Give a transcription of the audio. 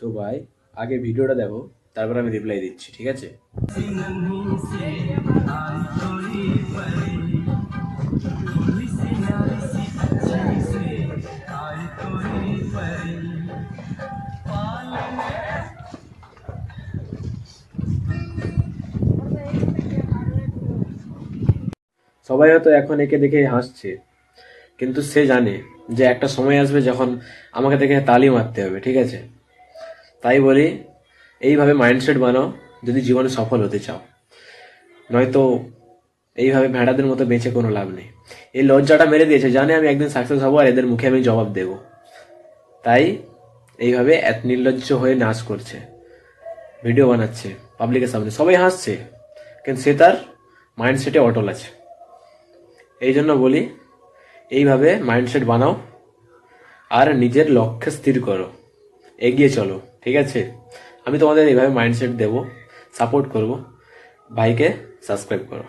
তো ভাই আগে ভিডিওটা দেখো, তারপর আমি রিপ্লাই দিচ্ছি, ঠিক আছে? সবাই হয়তো এখন একে দেখে হাসছে, কিন্তু সে জানে যে একটা সময় আসবে যখন আমাকে দেখে তালি মারতে হবে, ঠিক আছে? তাই বলি, এইভাবে মাইন্ডসেট বানাও যদি জীবনে সফল হতে চাও। নয়তো এইভাবে ভেড়াদের মতো বেঁচে কোনো লাভ নেই। এই লজ্জাটা মেরে দিয়েছে, জানে আমি একদিন সাকসেস হবো আর এদের মুখে আমি জবাব দেব। তাই এইভাবে এত নির্লজ্জ হয়ে নাচ করছে, ভিডিও বানাচ্ছে পাবলিকের সামনে, সবাই হাসছে, কিন্তু সে তার মাইন্ডসেটে অটল আছে। এই জন্য বলি, এইভাবে মাইন্ডসেট বানাও আর নিজের লক্ষ্যে স্থির করো, এগিয়ে চলো, ঠিক আছে? আমি তোমাদের এইভাবে মাইন্ডসেট দেবো, সাপোর্ট করব। ভাইকে সাবস্ক্রাইব করো।